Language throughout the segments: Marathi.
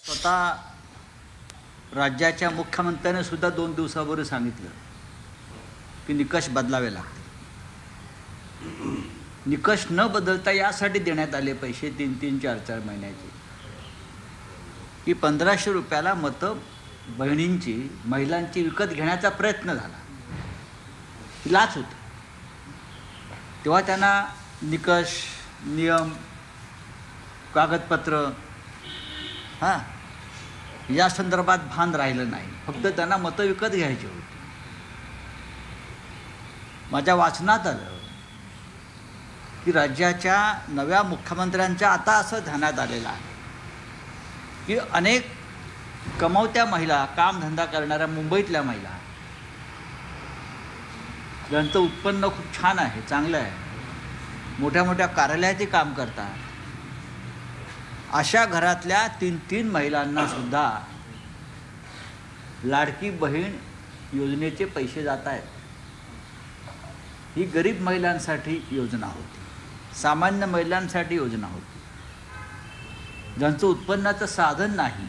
स्वतः राज्याच्या मुख्यमंत्र्याने सुद्धा 2 दिवसापूर्वी सांगितलं की निकष बदलावे लागतील. निकष न बदलता यासाठी देण्यात आले पैसे 3-3, 4-4 महिन्याचे की 1500 रुपयाला मतं बहिणींची, महिलांची विकत घेण्याचा प्रयत्न झाला. ही लाच होती. तेव्हा त्यांना निकष, नियम, कागदपत्र या संदर्भात भान राहिलं नाही. फक्त त्यांना मतं विकत घ्यायची होती. माझ्या वाचनात आलं की राज्याच्या नव्या मुख्यमंत्र्यांच्या आता असं ध्यानात आलेलं आहे की अनेक कमावत्या महिला, कामधंदा करणाऱ्या मुंबईतल्या महिला, ज्यांचं उत्पन्न खूप छान आहे, चांगलं आहे, मोठ्या मोठ्या कार्यालयातही काम करतात, अशा घरातल्या 3-3 महिलांना सुद्धा लाडकी बहीण योजनेचे पैसे जात आहेत. ही गरीब महिलांसाठी योजना होती, सामान्य महिलांसाठी योजना होती, ज्यांचं उत्पन्नाचं साधन नाही,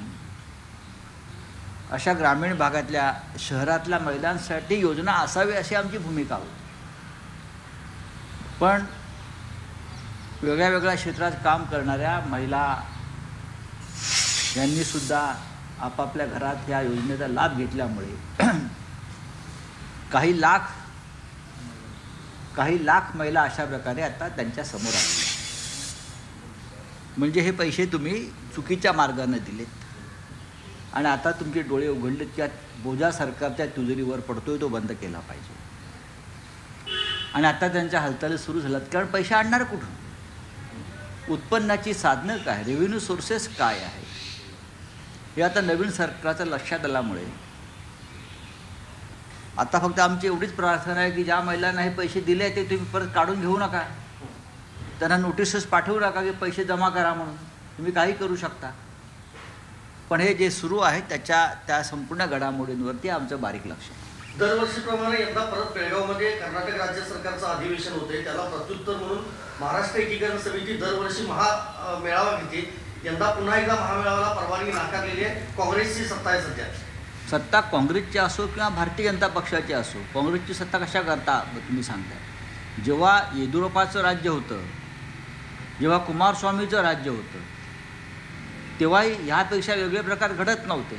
अशा ग्रामीण भागातल्या, शहरातल्या महिलांसाठी योजना असावी अशी आमची भूमिका होती. पण वेगळ्या वेगळ्या क्षेत्रात काम करणाऱ्या महिला यांनी सुद्धा आपापल्या घरात या योजनेचा लाभ घेतल्यामुळे काही लाख महिला अशा प्रकारे आता त्यांच्या समोर आल्या. म्हणजे हे पैसे तुम्ही चुकीच्या मार्गाने दिलेत आणि आता तुमचे डोळे उघडलेत की बोजा सरकारच्या तिजोरीवर पडतोय, तो बंद केला पाहिजे. आणि आता त्यांच्या हालचाली सुरू झाल्यात. कारण पैसे आणणार कुठून? उत्पन्नाची साधनं काय, रेव्हेन्यू सोर्सेस काय आहे, हे आता नवीन सरकारच्या लक्षात आल्यामुळे आता फक्त आमची एवढीच प्रार्थना आहे की ज्या महिलांना हे पैसे दिले ते तुम्ही परत काढून घेऊ नका, त्यांना नोटिसेस पाठवू नका की पैसे जमा करा म्हणून. तुम्ही काही करू शकता, पण हे जे सुरू आहे त्या संपूर्ण घडामोडींवरती आमचं बारीक लक्ष आहे. दरवर्षीप्रमाणे यंदा परत बेळगावमध्ये कर्नाटक राज्य सरकारचं अधिवेशन होते. त्याला प्रत्युत्तर म्हणून महाराष्ट्र एकीकरण समिती दरवर्षी महामेळावा घेते. यंदा पुन्हा एकदा महामेळाव्याला परवानगी नाकारलेली आहे. काँग्रेसची सत्ता आहे सध्या. सत्ता काँग्रेसची असो किंवा भारतीय जनता पक्षाची असो, काँग्रेसची सत्ता कशा करता तुम्ही सांगताय? जेव्हा येदियुरप्पाचं राज्य होतं, जेव्हा कुमारस्वामीचं राज्य होतं, तेव्हाही ह्यापेक्षा वेगळे प्रकार घडत नव्हते.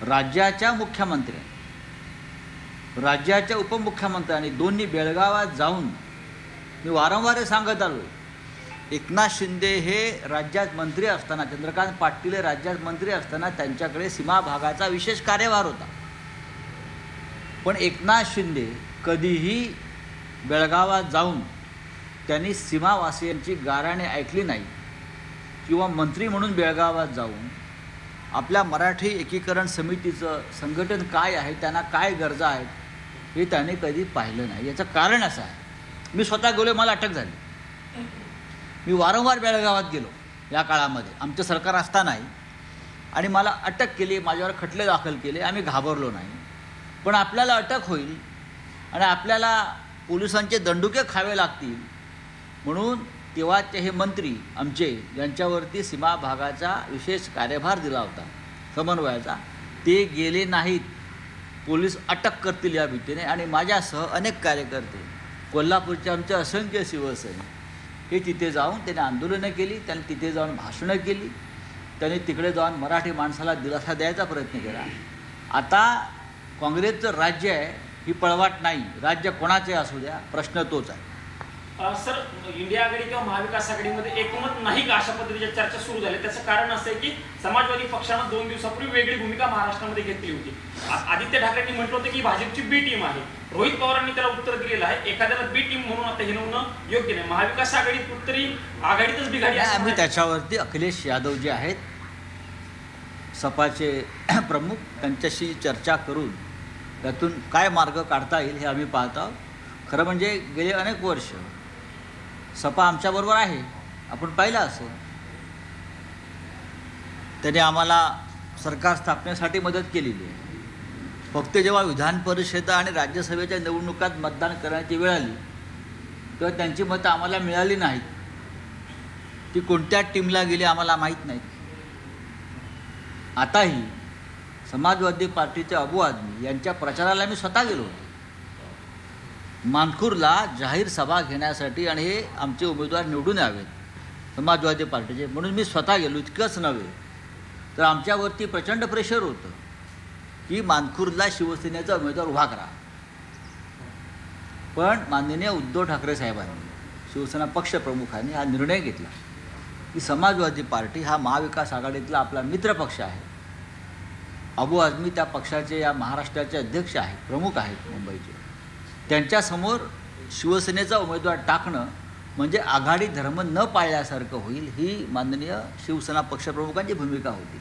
राज्याच्या मुख्यमंत्र्या, राज्याच्या उपमुख्यमंत्र्यांनी दोन्ही बेळगावात जाऊन, मी वारंवार सांगत आलो, एकनाथ शिंदे हे राज्यात मंत्री असताना, चंद्रकांत पाटील हे राज्यात मंत्री असताना त्यांच्याकडे सीमा भागाचा विशेष कार्यभार होता. पण एकनाथ शिंदे कधीही बेळगावात जाऊन त्यांनी सीमावासियांची गाऱ्हाणे ऐकली नाही किंवा मंत्री म्हणून बेळगावात जाऊन आपल्या मराठी एकीकरण समितीचं संघटन काय आहे, त्यांना काय गरजा आहेत, हे त्याने कधी पाहिलं नाही. याचं कारण असं आहे, मी स्वतः गेलो, मला अटक झाली. मी वारंवार बेळगावात गेलो या काळामध्ये, आमचं सरकार असतानाही, आणि मला अटक केली, माझ्यावर खटले दाखल केले. आम्ही घाबरलो नाही. पण आपल्याला अटक होईल आणि आपल्याला पोलिसांचे दंडुके खावे लागतील म्हणून तेव्हाचे हे मंत्री आमचे, यांच्यावरती सीमा भागाचा विशेष कार्यभार दिला होता समन्वयाचा, ते गेले नाहीत. पोलीस अटक करतील या भीतीने. आणि माझ्यासह अनेक कार्यकर्ते, कोल्हापूरचे आमचे असंख्य शिवसैनिक, हे तिथे जाऊन त्यांनी आंदोलनं केली, त्यांनी तिथे जाऊन भाषणं केली, त्यांनी तिकडे जाऊन मराठी माणसाला दिलासा द्यायचा प्रयत्न केला. आता काँग्रेसचं राज्य आहे, ही पळवाट नाही. राज्य कोणाचे असू द्या, प्रश्न तोच आहे. सर, इंडिया आघाडी किंवा महाविकास आघाडीमध्ये एकमत नाही का, अशा पद्धतीच्या चर्चा सुरू झाल्या. त्याचं कारण असं आहे की समाजवादी पक्षानं 2 दिवसापूर्वी वेगळी भूमिका महाराष्ट्रामध्ये घेतली होती. आदित्य ठाकरेंनी म्हटलं होतं की भाजपची बी टीम आहे. रोहित पवारांनी त्याला उत्तर दिलेलं आहे, एखाद्याला बी टीम म्हणून आता हिनवणं योग्य नाही. महाविकास आघाडी कुठतरी आघाडीतच बिघाडी. आम्ही त्याच्यावरती अखिलेश यादव जे आहेत सपाचे प्रमुख, त्यांच्याशी चर्चा करून त्यातून काय मार्ग काढता येईल हे आम्ही पाहत आहोत. खरं म्हणजे गेले अनेक वर्ष सपा आमच्याबरोबर आहे, आपण पाहिलं असेल. त्याने आम्हाला सरकार स्थापनेसाठी मदत केलेली आहे. फक्त जेव्हा विधान परिषद आणि राज्यसभेच्या निवडणुकात मतदान करण्याची वेळ आली तेव्हा त्यांची मतं आम्हाला मिळाली नाहीत. ती कोणत्या टीमला गेली आम्हाला माहीत नाही. आताही समाजवादी पार्टीचे अबू आझमी यांच्या प्रचाराला मी स्वतः गेलो होतो मानखुरला जाहीर सभा घेण्यासाठी, आणि हे आमचे उमेदवार निवडून यावेत समाजवादी पार्टीचे म्हणून मी स्वतः गेलो. इतकंच नव्हे तर आमच्यावरती प्रचंड प्रेशर होतं की मानखुरला शिवसेनेचा उमेदवार उभा करा. पण माननीय उद्धव ठाकरे साहेबांनी, शिवसेना पक्षप्रमुखांनी हा निर्णय घेतला की समाजवादी पार्टी हा महाविकास आघाडीतला आपला मित्रपक्ष आहे. अबू आझमी त्या पक्षाचे या महाराष्ट्राचे अध्यक्ष आहेत, प्रमुख आहेत मुंबईचे. त्यांच्यासमोर शिवसेनेचा उमेदवार टाकणं म्हणजे आघाडी धर्म न पाळल्यासारखं होईल, ही माननीय शिवसेना पक्षप्रमुखांची भूमिका होती.